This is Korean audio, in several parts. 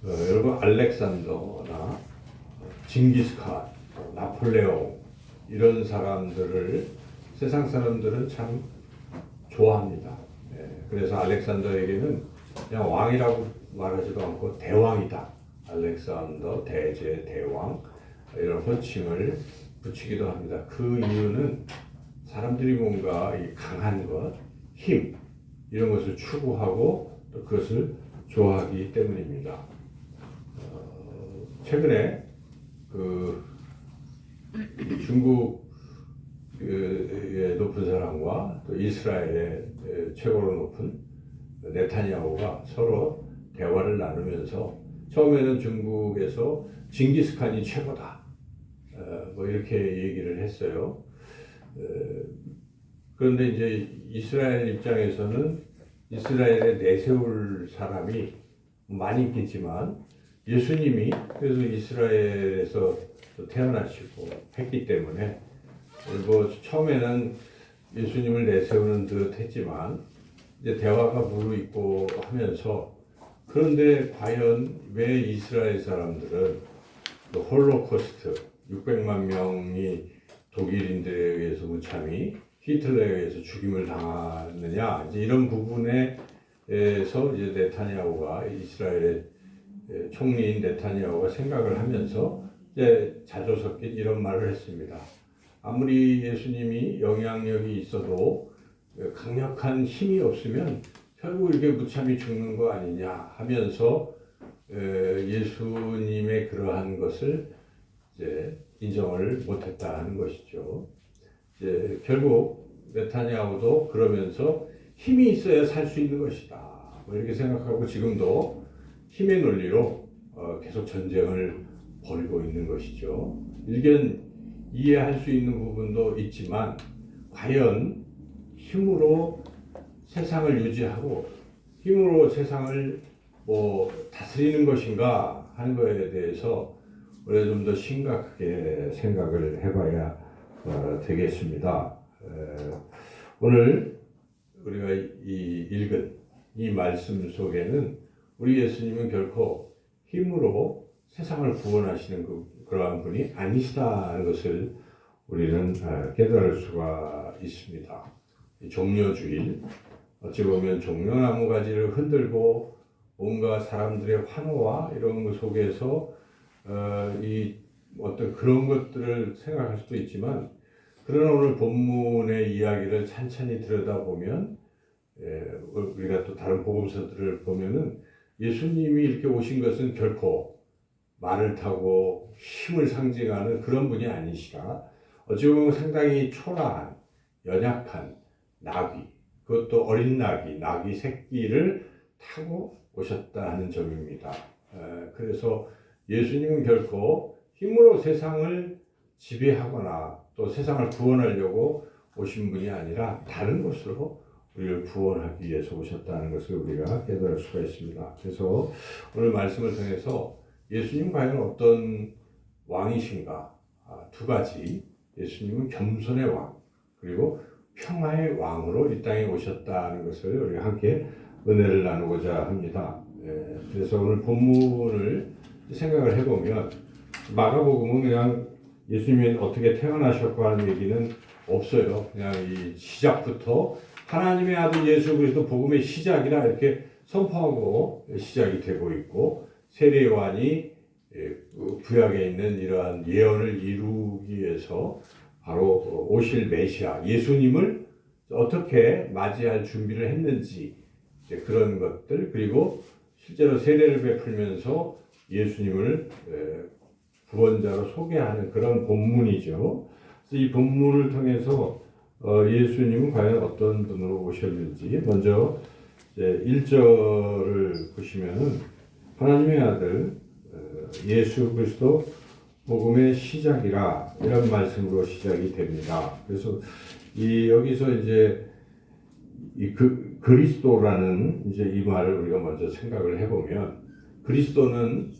여러분 알렉산더나 징기스칸, 나폴레옹 이런 사람들을 세상 사람들은 참 좋아합니다. 그래서 알렉산더에게는 그냥 왕이라고 말하지도 않고 대왕이다. 알렉산더 대제 대왕 이런 호칭을 붙이기도 합니다. 그 이유는 사람들이 뭔가 이 강한 것, 힘 이런 것을 추구하고 또 그것을 좋아하기 때문입니다. 최근에 그 중국의 높은 사람과 또 이스라엘의 최고로 높은 네타냐후가 서로 대화를 나누면서 처음에는 중국에서 징기스칸이 최고다 뭐 이렇게 얘기를 했어요. 그런데 이제 이스라엘 입장에서는 이스라엘에 내세울 사람이 많이 있겠지만 예수님이 그래서 이스라엘에서 태어나시고 했기 때문에 뭐 처음에는 예수님을 내세우는 듯 했지만 이제 대화가 무르익고 하면서 그런데 과연 왜 이스라엘 사람들은 홀로코스트 600만 명이 독일인들에 의해서 무참히 히틀러에 의해서 죽임을 당하느냐 이제 이런 부분에서 이제 네타냐후가 이스라엘의 총리인 네타냐후가 생각을 하면서 이제 자주 섞인 이런 말을 했습니다. 아무리 예수님이 영향력이 있어도 강력한 힘이 없으면 결국 이렇게 무참히 죽는 거 아니냐 하면서 예수님의 그러한 것을 이제 인정을 못했다 하는 것이죠. 이제 결국 네타냐후도 그러면서 힘이 있어야 살 수 있는 것이다. 뭐 이렇게 생각하고 지금도 힘의 논리로 계속 전쟁을 벌이고 있는 것이죠. 일견 이해할 수 있는 부분도 있지만 과연 힘으로 세상을 유지하고 힘으로 세상을 뭐 다스리는 것인가 하는 것에 대해서 우리가 좀 더 심각하게 생각을 해봐야 되겠습니다. 오늘 우리가 읽은 이 말씀 속에는 우리 예수님은 결코 힘으로 세상을 구원하시는 그러한 분이 아니시다는 것을 우리는 깨달을 수가 있습니다. 종려주일, 어찌 보면 종려나무 가지를 흔들고 온갖 사람들의 환호와 이런 것 속에서 이 어떤 그런 것들을 생각할 수도 있지만 그러나 오늘 본문의 이야기를 찬찬히 들여다보면 우리가 또 다른 복음서들을 보면은 예수님이 이렇게 오신 것은 결코 말을 타고 힘을 상징하는 그런 분이 아니시라 어찌 보면 상당히 초라한 연약한 나귀 그것도 어린 나귀 새끼를 타고 오셨다 하는 점입니다. 그래서 예수님은 결코 힘으로 세상을 지배하거나 또 세상을 구원하려고 오신 분이 아니라 다른 것으로 우리를 구원하기 위해서 오셨다는 것을 우리가 깨달을 수가 있습니다. 그래서 오늘 말씀을 통해서 예수님 과연 어떤 왕이신가? 두 가지. 예수님은 겸손의 왕 그리고 평화의 왕으로 이 땅에 오셨다는 것을 우리가 함께 은혜를 나누고자 합니다. 그래서 오늘 본문을 생각을 해보면 마가복음은 그냥 예수님이 어떻게 태어나셨고 하는 얘기는 없어요. 그냥 이 시작부터 하나님의 아들 예수 그리스도 복음의 시작이라 이렇게 선포하고 시작이 되고 있고 세례 요한이 구약에 있는 이러한 예언을 이루기 위해서 바로 오실 메시아 예수님을 어떻게 맞이할 준비를 했는지 그런 것들 그리고 실제로 세례를 베풀면서 예수님을 구원자로 소개하는 그런 본문이죠. 그래서 이 본문을 통해서 예수님은 과연 어떤 분으로 오셨는지 먼저 1절을 보시면은 하나님의 아들 예수 그리스도 복음의 시작이라 이런 말씀으로 시작이 됩니다. 그래서 여기서 이제 그리스도라는 이제 이 말을 우리가 먼저 생각을 해보면 그리스도는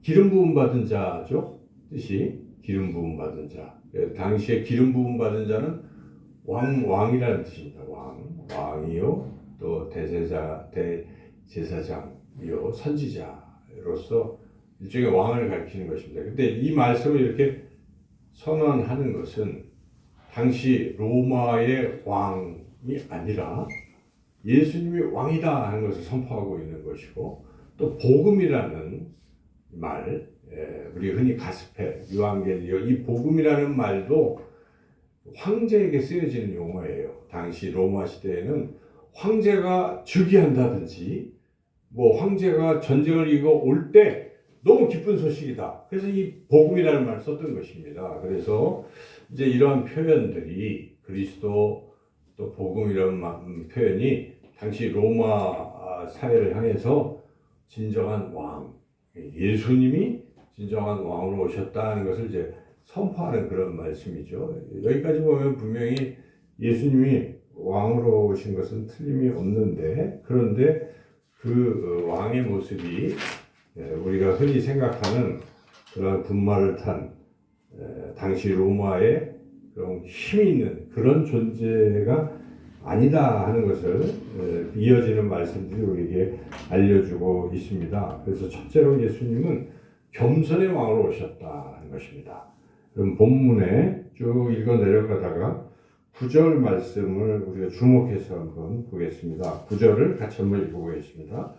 기름 부음 받은 자죠. 뜻이 기름 부음 받은 자. 당시에 기름 부음 받은 자는 왕이라는 뜻입니다. 왕이요 또 대제사장이요 선지자 로서 일종의 왕을 가리키는 것입니다. 근데 이 말씀을 이렇게 선언하는 것은 당시 로마의 왕이 아니라 예수님이 왕이다 하는 것을 선포하고 있는 것이고, 또 복음이라는 말, 우리 흔히 가스펠, 유앙겔리오, 이 복음이라는 말도 황제에게 쓰여지는 용어예요. 당시 로마 시대에는 황제가 즉위한다든지 뭐 황제가 전쟁을 이겨 올 때 너무 기쁜 소식이다. 그래서 이 복음이라는 말을 썼던 것입니다. 그래서 이제 이러한 표현들이 그리스도 또 복음이라는 표현이 당시 로마 사회를 향해서 진정한 왕, 예수님이 진정한 왕으로 오셨다는 것을 이제 선포하는 그런 말씀이죠. 여기까지 보면 분명히 예수님이 왕으로 오신 것은 틀림이 없는데, 그런데 그 왕의 모습이 우리가 흔히 생각하는 그런 분말을 탄 당시 로마의 그런 힘이 있는 그런 존재가 아니다 하는 것을 이어지는 말씀들이 우리에게 알려주고 있습니다. 그래서 첫째로 예수님은 겸손의 왕으로 오셨다는 것입니다. 그럼 본문에 쭉 읽어 내려가다가 9절 말씀을 우리가 주목해서 한번 보겠습니다. 9절을 같이 한번 읽어보겠습니다.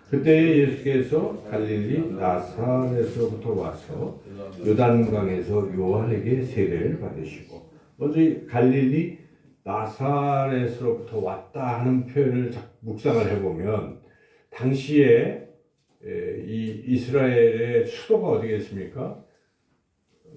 그때 예수께서 갈릴리 나사렛으로부터 와서 요단강에서 요한에게 세례를 받으시고, 먼저 이 갈릴리 나사렛으로부터 왔다 하는 표현을 묵상을 해보면, 당시에 이 이스라엘의 수도가 어디겠습니까?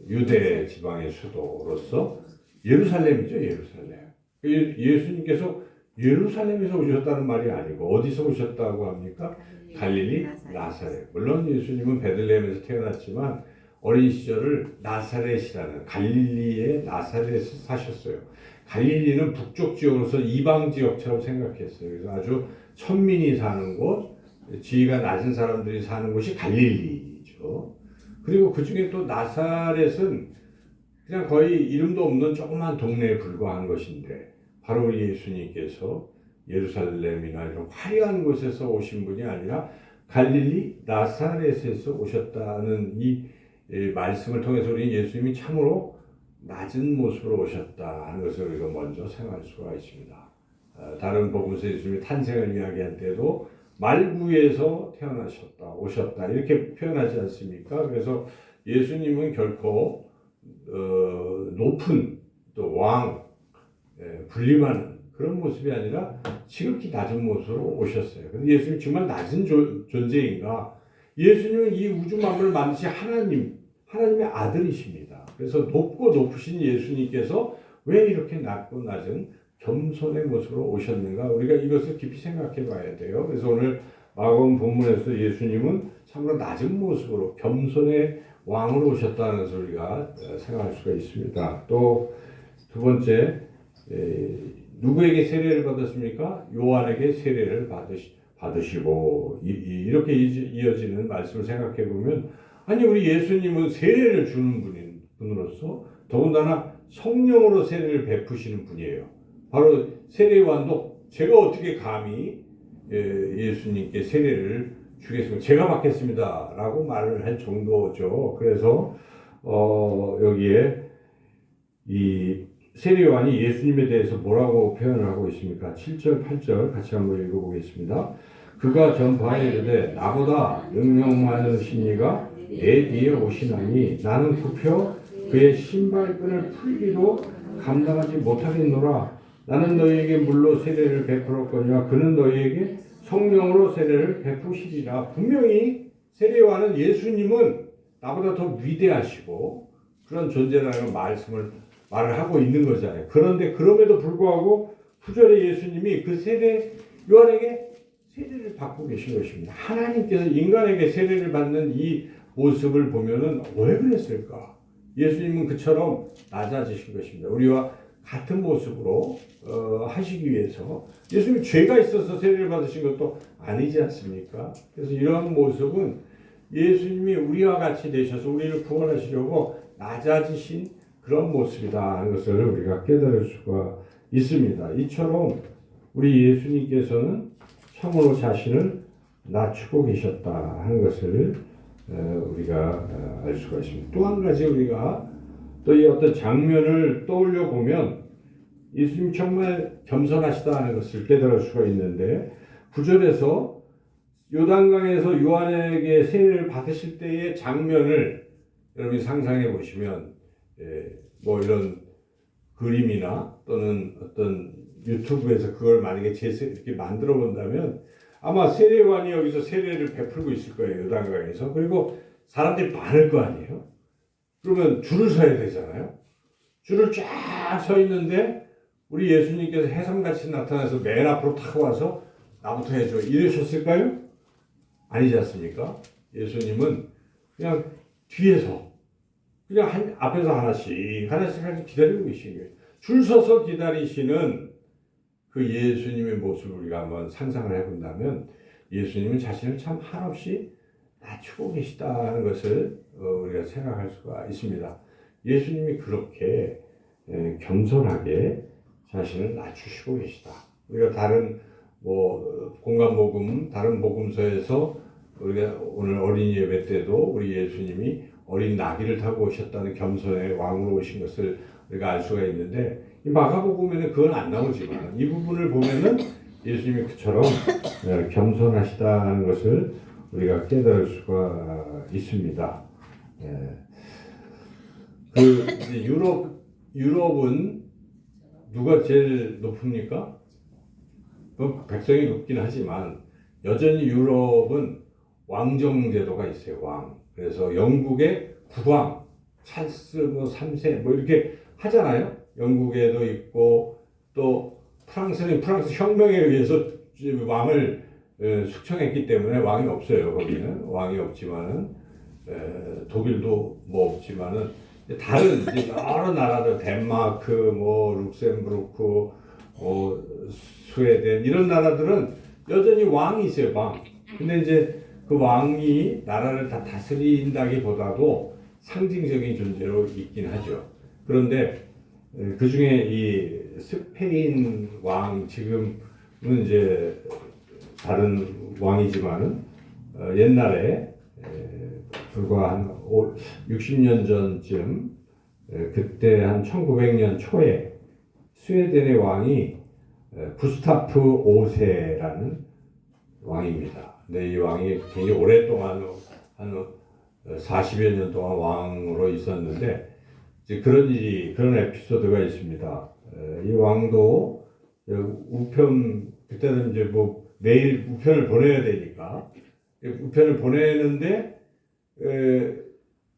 유대 지방의 수도로서 예루살렘이죠. 예루살렘. 예수님께서 예루살렘에서 오셨다는 말이 아니고 어디서 오셨다고 합니까? 갈릴리 나사렛. 물론 예수님은 베들레헴에서 태어났지만 어린 시절을 나사렛이라는 갈릴리의 나사렛에서 사셨어요. 갈릴리는 북쪽 지역으로서 이방 지역처럼 생각했어요. 그래서 아주 천민이 사는 곳, 지위가 낮은 사람들이 사는 곳이 갈릴리죠. 그리고 그 중에 또 나사렛은 그냥 거의 이름도 없는 조그만 동네에 불과한 것인데, 바로 예수님께서 예루살렘이나 이런 화려한 곳에서 오신 분이 아니라 갈릴리 나사렛에서 오셨다는 이 말씀을 통해서 우리는 예수님이 참으로 낮은 모습으로 오셨다 하는 것을 우리가 먼저 생각할 수가 있습니다. 다른 복음서 예수님의 탄생을 이야기할 때도 말구에서 태어나셨다, 오셨다 이렇게 표현하지 않습니까? 그래서 예수님은 결코 높은 또 왕, 불림하는 그런 모습이 아니라 지극히 낮은 모습으로 오셨어요. 근데 예수님 정말 낮은 존재인가? 예수님은 이 우주 만물을 만드신 하나님의 아들이십니다. 그래서 높고 높으신 예수님께서 왜 이렇게 낮고 낮은 겸손의 모습으로 오셨는가? 우리가 이것을 깊이 생각해 봐야 돼요. 그래서 오늘 마가복음 본문에서 예수님은 참으로 낮은 모습으로 겸손의 왕으로 오셨다는 것을 우리가 생각할 수가 있습니다. 또 두 번째, 누구에게 세례를 받았습니까? 요한에게 세례를 받으시고 이렇게 이어지는 말씀을 생각해 보면, 아니 우리 예수님은 세례를 주는 분으로서 더군다나 성령으로 세례를 베푸시는 분이에요. 바로 세례요한도 제가 어떻게 감히 예수님께 세례를 주겠습니다. 제가 받겠습니다. 라고 말을 할 정도죠. 그래서 여기에 이 세례요한이 예수님에 대해서 뭐라고 표현을 하고 있습니까? 7절, 8절 같이 한번 읽어보겠습니다. 그가 전파에 이르되 나보다 능력 많으신 이가 내 뒤에 오시나니 나는 굽혀 그의 신발끈을 풀기도 감당하지 못하겠노라. 나는 너희에게 물로 세례를 베풀었거니와 그는 너희에게 성령으로 세례를 베푸시리라. 분명히 세례요한은 예수님은 나보다 더 위대하시고 그런 존재라는 말을 하고 있는 거잖아요. 그런데 그럼에도 불구하고 9절에 예수님이 그 요한에게 세례를 받고 계신 것입니다. 하나님께서 인간에게 세례를 받는 이 모습을 보면은 왜 그랬을까? 예수님은 그처럼 낮아지신 것입니다. 우리와 같은 모습으로 하시기 위해서 예수님이 죄가 있어서 세례를 받으신 것도 아니지 않습니까? 그래서 이런 모습은 예수님이 우리와 같이 되셔서 우리를 구원하시려고 낮아지신 그런 모습이다 하는 것을 우리가 깨달을 수가 있습니다. 이처럼 우리 예수님께서는 참으로 자신을 낮추고 계셨다 하는 것을 우리가 알 수가 있습니다. 또 한 가지 우리가 또 이 어떤 장면을 떠올려 보면 예수님 정말 겸손하시다 하는 것을 깨달을 수가 있는데 9절에서 요단강에서 요한에게 세례를 받으실 때의 장면을 여러분이 상상해 보시면 뭐 이런 그림이나 또는 어떤 유튜브에서 그걸 만약에 이렇게 만들어 본다면 아마 세례관이 여기서 세례를 베풀고 있을 거예요. 요단강에서. 그리고 사람들이 많을 거 아니에요. 그러면 줄을 서야 되잖아요. 줄을 쫙 서 있는데 우리 예수님께서 해삼같이 나타나서 맨 앞으로 타고 와서 나부터 해줘 이러셨을까요? 아니지 않습니까? 예수님은 그냥 뒤에서 그냥 앞에서 하나씩 기다리고 계신 거예요. 줄 서서 기다리시는 그 예수님의 모습을 우리가 한번 상상을 해본다면 예수님은 자신을 참 한없이 낮추고 계시다는 것을 우리가 생각할 수가 있습니다. 예수님이 그렇게 겸손하게 자신을 낮추시고 계시다. 우리가 다른 공간복음, 다른 복음서에서 우리가 오늘 어린이 예배 때도 우리 예수님이 어린 나귀를 타고 오셨다는 겸손의 왕으로 오신 것을 우리가 알 수가 있는데 이 마가복음에는 그건 안 나오지만 이 부분을 보면은 예수님이 그처럼 겸손하시다는 것을 우리가 깨달을 수가 있습니다. 유럽은 누가 제일 높습니까? 백성이 높긴 하지만 여전히 유럽은 왕정제도가 있어요. 왕. 그래서 영국의 국왕, 찰스 3세 이렇게 하잖아요. 영국에도 있고 또 프랑스 혁명에 의해서 왕을 숙청했기 때문에 왕이 없어요. 거기는 왕이 없지만은 독일도 없지만은 다른 이제 여러 나라들 덴마크, 룩셈부르크, 스웨덴 이런 나라들은 여전히 왕이 있어요. 왕. 근데 이제 그 왕이 나라를 다 다스린다기보다도 상징적인 존재로 있긴 하죠. 그런데 그 중에 이 스페인 왕 지금은 이제 다른 왕이지만은 옛날에 불과 한 60년 전쯤 그때 한 1900년 초에 스웨덴의 왕이 구스타프 5세라는 왕입니다. 근데 이 왕이 굉장히 오랫동안 한 40여 년 동안 왕으로 있었는데 이제 그런 에피소드가 있습니다. 이 왕도 그때는 이제 매일 우편을 보내야 되니까 우편을 보내는데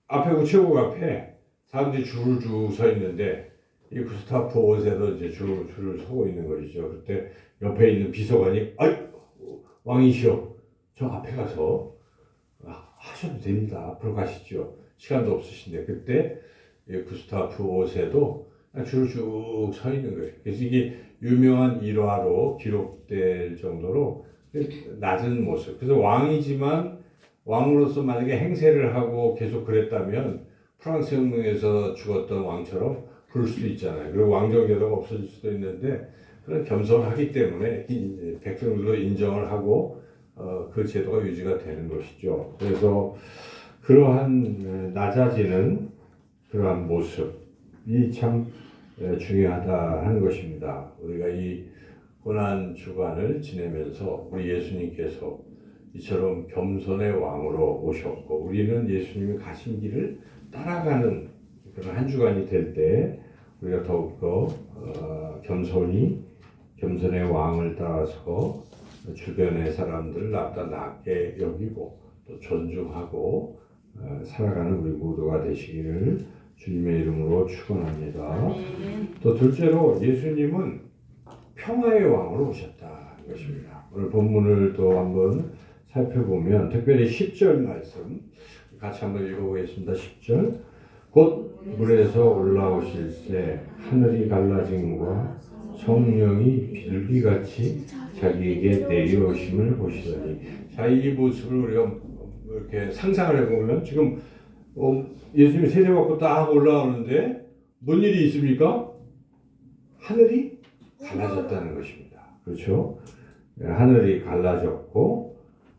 앞에 우체국 앞에 사람들이 줄을 쭉 서 있는데 이 구스타프 5세도 이제 줄을 서고 있는 것이죠. 그때 옆에 있는 비서관이 왕이시여 저 앞에 가서 하셔도 됩니다. 앞으로 가시죠. 시간도 없으신데 그때 구스타프 5세도 줄을 쭉 서 있는 거예요. 그래서 이게 유명한 일화로 기록될 정도로 낮은 모습. 그래서 왕이지만 왕으로서 만약에 행세를 하고 계속 그랬다면 프랑스 혁명에서 죽었던 왕처럼 그럴 수도 있잖아요. 그리고 왕정제도가 없어질 수도 있는데 그런 겸손하기 때문에 백성들도 인정을 하고 그 제도가 유지가 되는 것이죠. 그래서 그러한 낮아지는 그러한 모습이 참 중요하다 하는 것입니다. 우리가 이 고난 주간을 지내면서 우리 예수님께서 이처럼 겸손의 왕으로 오셨고 우리는 예수님이 가신 길을 따라가는 그런 한 주간이 될 때 우리가 더욱더 겸손의 왕을 따라서 주변의 사람들을 나보다 낮게 여기고 또 존중하고 살아가는 우리 모두가 되시기를 주님의 이름으로 축원합니다. 또 둘째로 예수님은 평화의 왕으로 오셨다는 것입니다. 오늘 본문을 또 한번 살펴보면 특별히 10절 말씀 같이 한번 읽어보겠습니다. 10절 곧 물에서 올라오실새 하늘이 갈라짐과 성령이 비둘기같이 자기에게 내려오심을 보시더니 자, 이 모습을 우리가 이렇게 상상을 해보면 지금 예수님이 세례받고 딱 올라오는데 뭔 일이 있습니까? 하늘이 갈라졌다는 것입니다. 그렇죠? 하늘이 갈라졌고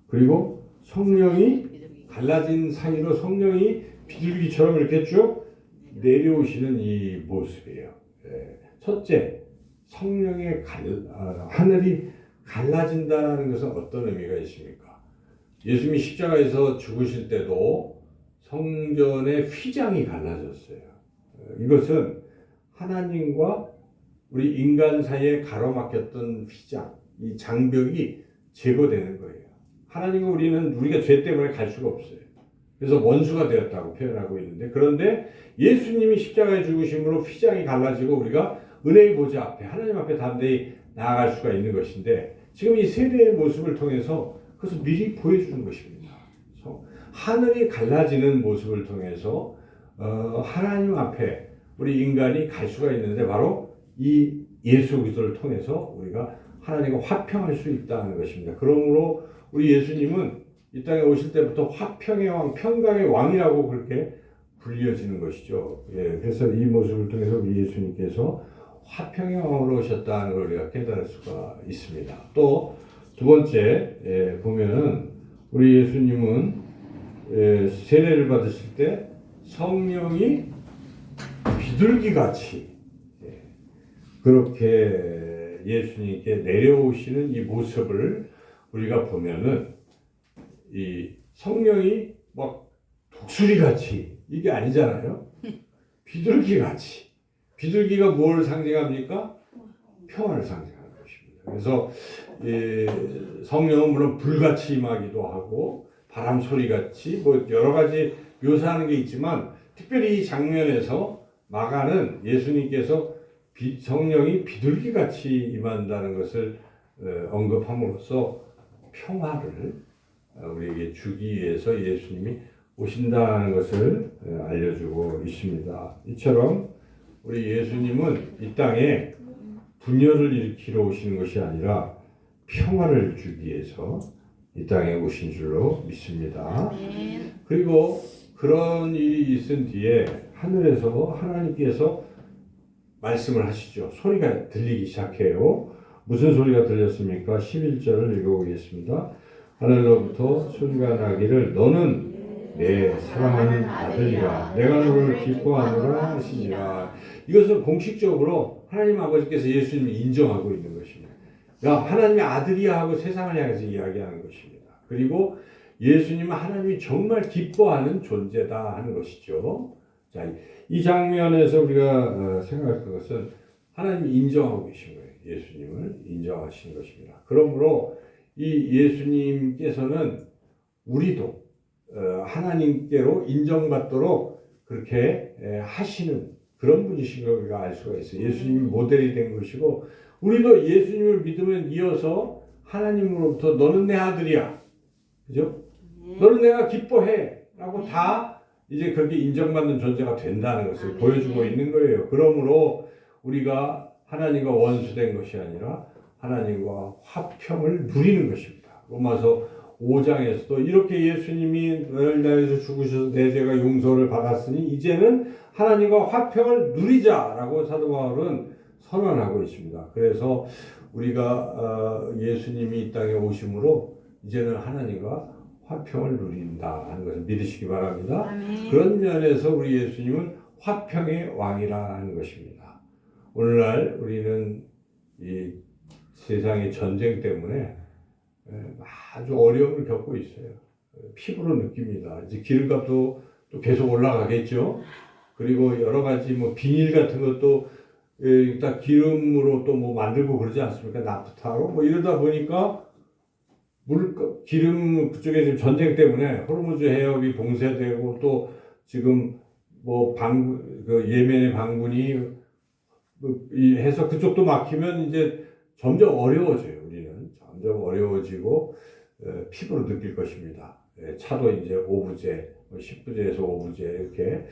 그리고 성령이 갈라진 사이로 성령이 비둘기처럼 이렇게 쭉 내려오시는 이 모습이에요. 첫째, 성령의 하늘이 갈라진다는 것은 어떤 의미가 있습니까? 예수님이 십자가에서 죽으실 때도 성전의 휘장이 갈라졌어요. 이것은 하나님과 우리 인간 사이에 가로막혔던 휘장, 이 장벽이 제거되는 거예요. 하나님과 우리가 죄 때문에 갈 수가 없어요. 그래서 원수가 되었다고 표현하고 있는데, 그런데 예수님이 십자가에 죽으심으로 휘장이 갈라지고 우리가 은혜의 보좌 앞에, 하나님 앞에 담대히 나아갈 수가 있는 것인데, 지금 이 세례의 모습을 통해서 그것을 미리 보여주는 것입니다. 하늘이 갈라지는 모습을 통해서 하나님 앞에 우리 인간이 갈 수가 있는데, 바로 이 예수 그리스도를 통해서 우리가 하나님과 화평할 수 있다는 것입니다. 그러므로 우리 예수님은 이 땅에 오실 때부터 화평의 왕, 평강의 왕이라고 그렇게 불려지는 것이죠. 그래서 이 모습을 통해서 우리 예수님께서 화평의 왕으로 오셨다는 걸 우리가 깨달을 수가 있습니다. 또 두 번째 보면은 우리 예수님은 세례를 받으실 때 성령이 비둘기같이 그렇게 예수님께 내려오시는 이 모습을 우리가 보면은 이 성령이 막 독수리같이 이게 아니잖아요. 비둘기같이. 비둘기가 뭘 상징합니까? 평화를 상징하는 것입니다. 그래서 성령은 물론 불같이 임하기도 하고 바람 소리같이 뭐 여러 가지 묘사하는 게 있지만, 특별히 이 장면에서 마가는 예수님께서 성령이 비둘기같이 임한다는 것을 언급함으로써 평화를 우리에게 주기 위해서 예수님이 오신다는 것을 알려주고 있습니다. 이처럼 우리 예수님은 이 땅에 분열을 일으키러 오시는 것이 아니라 평화를 주기 위해서 이 땅에 오신 줄로 믿습니다. 그리고 그런 일이 있은 뒤에 하늘에서 하나님께서 말씀을 하시죠. 소리가 들리기 시작해요. 무슨 소리가 들렸습니까? 11절을 읽어보겠습니다. 하늘로부터 소리가 나기를 너는 내 사랑하는 아들이라 내가 너를 기뻐하노라 하시니라. 이것은 공식적으로 하나님 아버지께서 예수님을 인정하고 있는 것입니다. 야, 하나님의 아들이야 하고 세상을 향해서 이야기하는 것입니다. 그리고 예수님은 하나님이 정말 기뻐하는 존재다 하는 것이죠. 자, 이 장면에서 우리가 생각할 것은 하나님이 인정하고 계신 거예요. 예수님을 인정하시는 것입니다. 그러므로 이 예수님께서는 우리도 하나님께로 인정받도록 그렇게 하시는 그런 분이신 걸 우리가 알 수가 있어요. 예수님이 모델이 된 것이고, 우리도 예수님을 믿으면 이어서 하나님으로부터 너는 내 아들이야, 그죠? 너는 내가 기뻐해 라고 다 이제 그렇게 인정받는 존재가 된다는 것을 보여주고 있는 거예요. 그러므로 우리가 하나님과 원수된 것이 아니라 하나님과 화평을 누리는 것입니다. 로마서 5장에서도 이렇게 예수님이 너를 위해서 죽으셔서 내 죄가 용서를 받았으니 이제는 하나님과 화평을 누리자라고 사도 바울은 선언하고 있습니다. 그래서 우리가 예수님이 이 땅에 오심으로 이제는 하나님과 화평을 누린다 하는 것을 믿으시기 바랍니다. 아멘. 그런 면에서 우리 예수님은 화평의 왕이라 하는 것입니다. 오늘날 우리는 이 세상의 전쟁 때문에 아주 어려움을 겪고 있어요. 피부로 느낍니다. 이제 기름값도 또 계속 올라가겠죠. 그리고 여러 가지 뭐 비닐 같은 것도 일단 기름으로 또 뭐 만들고 그러지 않습니까? 나프타로 뭐 이러다 보니까 기름 그쪽에 지금 전쟁 때문에 호르무즈 해협이 봉쇄되고 또 지금 뭐 그 예멘의 반군이 해서 그쪽도 막히면 이제 점점 어려워져요. 우리는 점점 어려워지고 피부로 느낄 것입니다. 차도 이제 5부제, 10부제에서 5부제 이렇게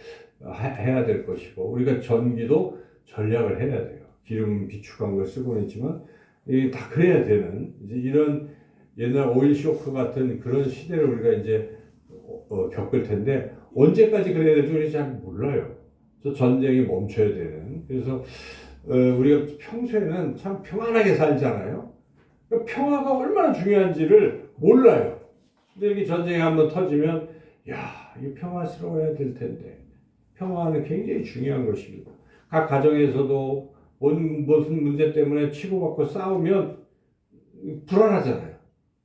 해야 될 것이고, 우리가 전기도 전략을 해야 돼요. 기름 비축한 걸 쓰고는 있지만 이게 다 그래야 되는 이제 이런 옛날 오일 쇼크 같은 그런 시대를 우리가 이제 겪을 텐데, 언제까지 그래야 될지 우리 잘 몰라요. 저 전쟁이 멈춰야 되는. 그래서 우리가 평소에는 참 평안하게 살잖아요. 그러니까 평화가 얼마나 중요한지를 몰라요. 근데 이렇게 전쟁이 한번 터지면 야, 이거 평화스러워야 될 텐데 평화는 굉장히 중요한 것입니다. 각 가정에서도 무슨 문제 때문에 치고받고 싸우면 불안하잖아요.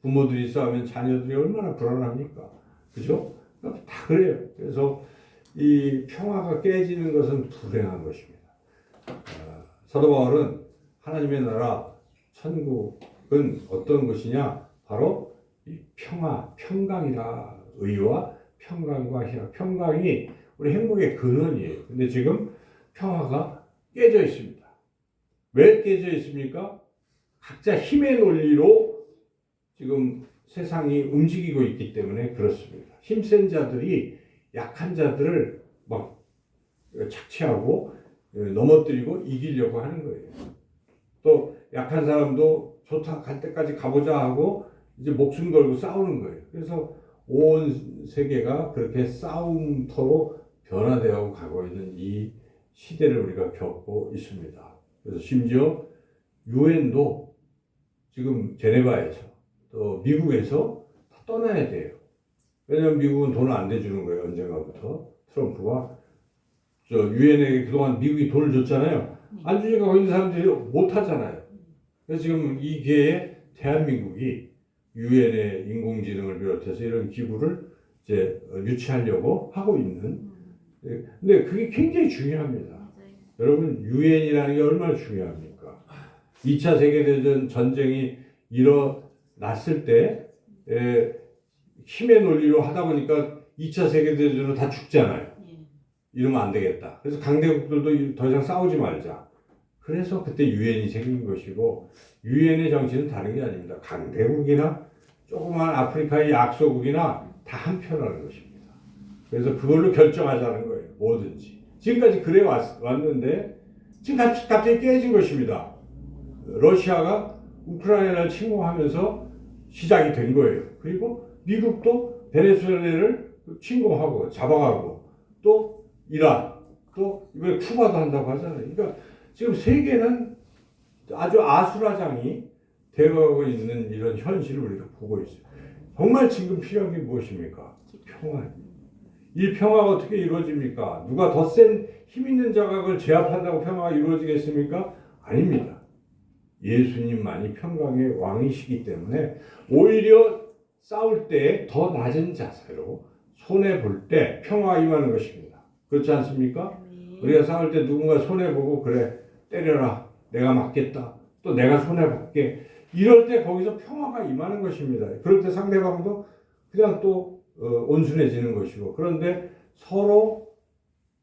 부모들이 싸우면 자녀들이 얼마나 불안합니까? 그죠? 다 그래요. 그래서 이 평화가 깨지는 것은 불행한 것입니다. 사도 바울은 하나님의 나라 천국은 어떤 것이냐? 바로 이 평화, 평강이다. 의와 평강과 희락. 평강이 우리 행복의 근원이에요. 근데 지금 평화가 깨져 있습니다. 왜 깨져 있습니까? 각자 힘의 논리로 지금 세상이 움직이고 있기 때문에 그렇습니다. 힘센 자들이 약한 자들을 막 착취하고 넘어뜨리고 이기려고 하는 거예요. 또 약한 사람도 좋다 갈 때까지 가보자 하고 이제 목숨 걸고 싸우는 거예요. 그래서 온 세계가 그렇게 싸움터로 변화되어 가고 있는 이 시대를 우리가 겪고 있습니다. 그래서 심지어 유엔도 지금 제네바에서 또 미국에서 다 떠나야 돼요. 왜냐하면 미국은 돈을 안 대주는 거예요. 언젠가부터 트럼프가 유엔에 그동안 미국이 돈을 줬잖아요. 안 주니까 거기 있는 사람들이 못 하잖아요. 그래서 지금 이 기회에 대한민국이 유엔의 인공지능을 비롯해서 이런 기구를 이제 유치하려고 하고 있는. 근데 그게 굉장히 중요합니다. 여러분 유엔이라는 게 얼마나 중요합니까? 2차 세계대전 전쟁이 일어났을 때 힘의 논리로 하다 보니까 2차 세계대전으로 다 죽잖아요. 이러면 안 되겠다. 그래서 강대국들도 더 이상 싸우지 말자. 그래서 그때 유엔이 생긴 것이고 유엔의 정신은 다른 게 아닙니다. 강대국이나 조그만 아프리카의 약소국이나 다 한편하는 것입니다. 그래서 그걸로 결정하자는 거예요. 뭐든지. 지금까지 그래 왔는데 지금 갑자기 깨진 것입니다. 러시아가 우크라이나를 침공하면서 시작이 된 거예요. 그리고 미국도 베네수엘라를 침공하고 잡아가고 또 이란 또 이번에 쿠바도 한다고 하잖아요. 그러니까 지금 세계는 아주 아수라장이 되어가고 있는 이런 현실을 우리가 보고 있어요. 정말 지금 필요한 게 무엇입니까? 평화. 이 평화가 어떻게 이루어집니까? 누가 더 센 힘 있는 자각을 제압한다고 평화가 이루어지겠습니까? 아닙니다. 예수님만이 평강의 왕이시기 때문에 오히려 싸울 때 더 낮은 자세로 손해볼 때 평화가 임하는 것입니다. 그렇지 않습니까? 우리가 싸울 때 누군가 손해보고 그래 때려라 내가 맞겠다 또 내가 손해볼게 이럴 때 거기서 평화가 임하는 것입니다. 그럴 때 상대방도 그냥 또 온순해지는 것이고 그런데 서로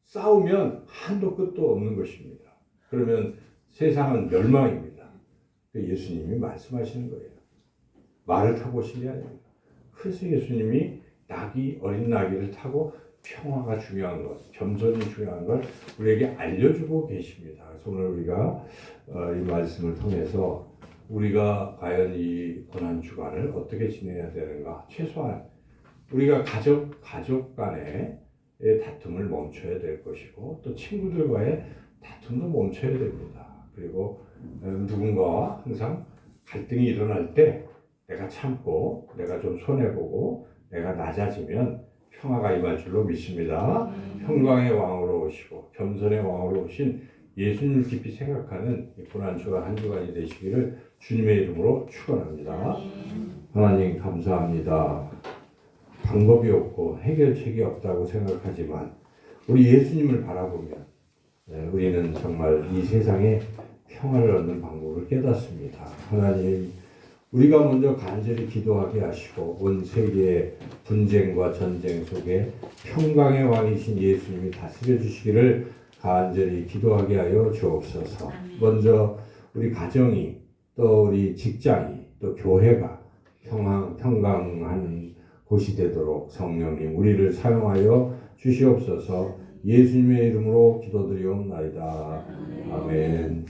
싸우면 한도 끝도 없는 것입니다. 그러면 세상은 멸망입니다. 예수님이 말씀하시는 거예요. 말을 타고 오신 게 아닙니다. 그래서 예수님이 어린 나귀를 타고 평화가 중요한 것, 겸손이 중요한 걸 우리에게 알려주고 계십니다. 그래서 오늘 우리가 이 말씀을 통해서 우리가 과연 이 고난주간을 어떻게 지내야 되는가, 최소한 우리가 가족 간의 다툼을 멈춰야 될 것이고 또 친구들과의 다툼도 멈춰야 됩니다. 그리고 누군가와 항상 갈등이 일어날 때 내가 참고 내가 좀 손해보고 내가 낮아지면 평화가 임할 줄로 믿습니다. 평강의 왕으로 오시고 겸손의 왕으로 오신 예수님 깊이 생각하는 고난주간 한 주간이 되시기를 주님의 이름으로 축원합니다. 하나님 감사합니다. 방법이 없고 해결책이 없다고 생각하지만 우리 예수님을 바라보면 우리는 정말 이 세상에 평화를 얻는 방법을 깨닫습니다. 하나님 우리가 먼저 간절히 기도하게 하시고 온 세계의 분쟁과 전쟁 속에 평강의 왕이신 예수님이 다스려 주시기를 간절히 기도하게 하여 주옵소서. 먼저 우리 가정이 또 우리 직장이 또 교회가 평강하는 곳이 되도록 성령님 우리를 사용하여 주시옵소서. 예수님의 이름으로 기도드리옵나이다. 아멘.